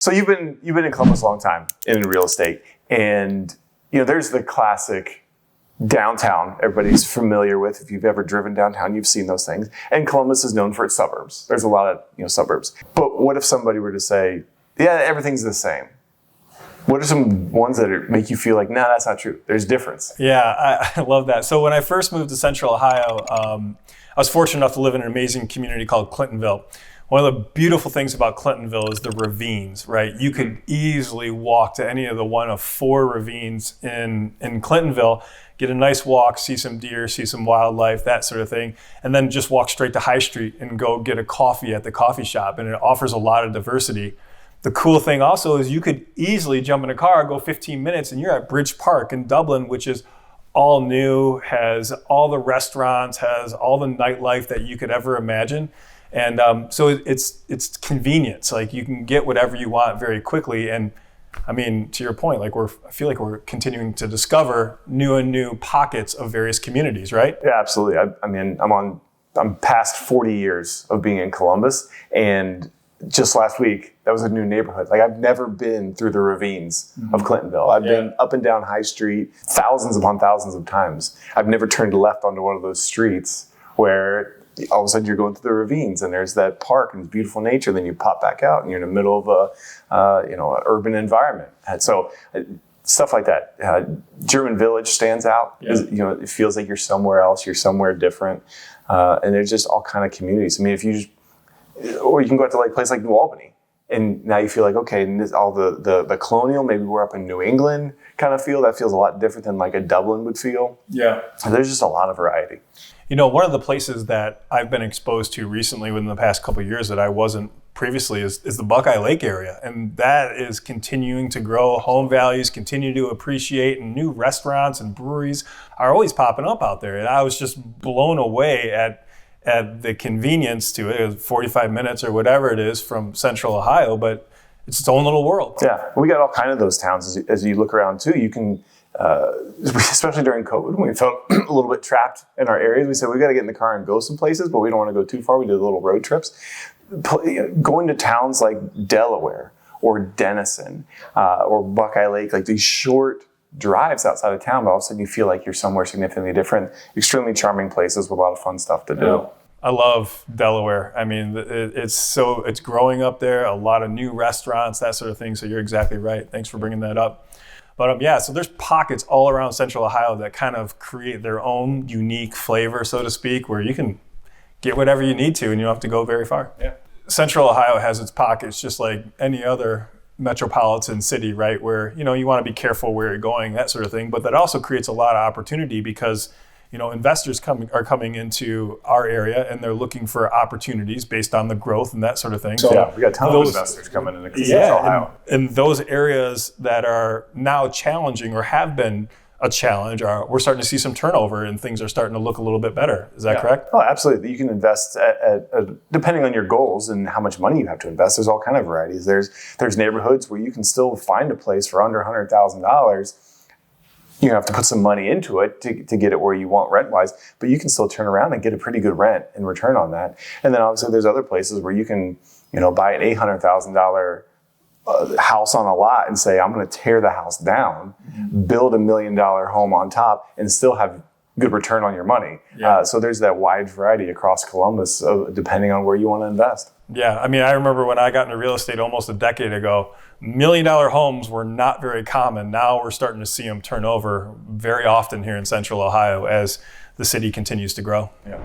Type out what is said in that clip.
So you've been in Columbus a long time in real estate, and there's the classic downtown everybody's familiar with. If you've ever driven downtown, you've seen those things. And Columbus is known for its suburbs. There's a lot of suburbs. But what if somebody were to say, yeah, everything's the same? What are some ones that make you feel like, no, that's not true? There's difference. Yeah, I love that. So when I first moved to Central Ohio, I was fortunate enough to live in an amazing community called Clintonville. One of the beautiful things about Clintonville is the ravines, right? You could easily walk to any of the one of 4 ravines in Clintonville, get a nice walk, see some deer, see some wildlife, that sort of thing, and then just walk straight to High Street and go get a coffee at the coffee shop. And it offers a lot of diversity. The cool thing also is you could easily jump in a car, go 15 minutes, and you're at Bridge Park in Dublin, which is all new, has all the restaurants, has all the nightlife that you could ever imagine. And so it's convenience. Like, you can get whatever you want very quickly. And I mean, to your point, like, I feel like we're continuing to discover new and new pockets of various communities, right? Yeah, absolutely. I mean, I'm past 40 years of being in Columbus, and just last week, that was a new neighborhood. Like, I've never been through the ravines of Clintonville. I've been up and down High Street thousands upon thousands of times. I've never turned left onto one of those streets where all of a sudden you're going through the ravines and there's that park and beautiful nature. Then you pop back out and you're in the middle of an urban environment. And so stuff like that. German Village stands out. Yeah. It feels like you're somewhere else. You're somewhere different. And there's just all kind of communities. I mean, or you can go out to like a place like New Albany, and now you feel like, okay, and all the colonial, maybe we're up in New England kind of feel. That feels a lot different than like a Dublin would feel. Yeah. So there's just a lot of variety. One of the places that I've been exposed to recently within the past couple of years that I wasn't previously is the Buckeye Lake area. And that is continuing to grow. Home values continue to appreciate, and new restaurants and breweries are always popping up out there. And I was just blown away at the convenience to it. 45 minutes or whatever it is from Central Ohio, but it's its own little world. Yeah, we got all kind of those towns as you look around too. You can, especially during COVID, when we felt a little bit trapped in our areas, we said we got to get in the car and go some places, but we don't want to go too far. We did little road trips. Going to towns like Delaware or Denison or Buckeye Lake, like these short drives outside of town, but all of a sudden you feel like you're somewhere significantly different. Extremely charming places with a lot of fun stuff to do. Yeah. I love Delaware. I mean, it's growing up there, a lot of new restaurants, that sort of thing. So you're exactly right. Thanks for bringing that up. But so there's pockets all around Central Ohio that kind of create their own unique flavor, so to speak, where you can get whatever you need to and you don't have to go very far. Yeah. Central Ohio has its pockets just like any other metropolitan city, right? Where, you want to be careful where you're going, that sort of thing. But that also creates a lot of opportunity because, investors are coming into our area and they're looking for opportunities based on the growth and that sort of thing. So yeah, we got a ton of investors coming into Central Ohio. And those areas that are now challenging or have been a challenge, we're starting to see some turnover and things are starting to look a little bit better. Is that correct? Oh, absolutely. You can invest depending on your goals and how much money you have to invest. There's all kind of varieties. There's neighborhoods where you can still find a place for under $100,000. You have to put some money into it to get it where you want rent-wise, but you can still turn around and get a pretty good rent and return on that. And then obviously there's other places where you can, buy an $800,000 house on a lot and say, I'm going to tear the house down, build $1 million home on top, and still have good return on your money. Yeah. So there's that wide variety across Columbus, depending on where you want to invest. Yeah, I mean, I remember when I got into real estate almost a decade ago, $1 million homes were not very common. Now we're starting to see them turn over very often here in Central Ohio as the city continues to grow. Yeah.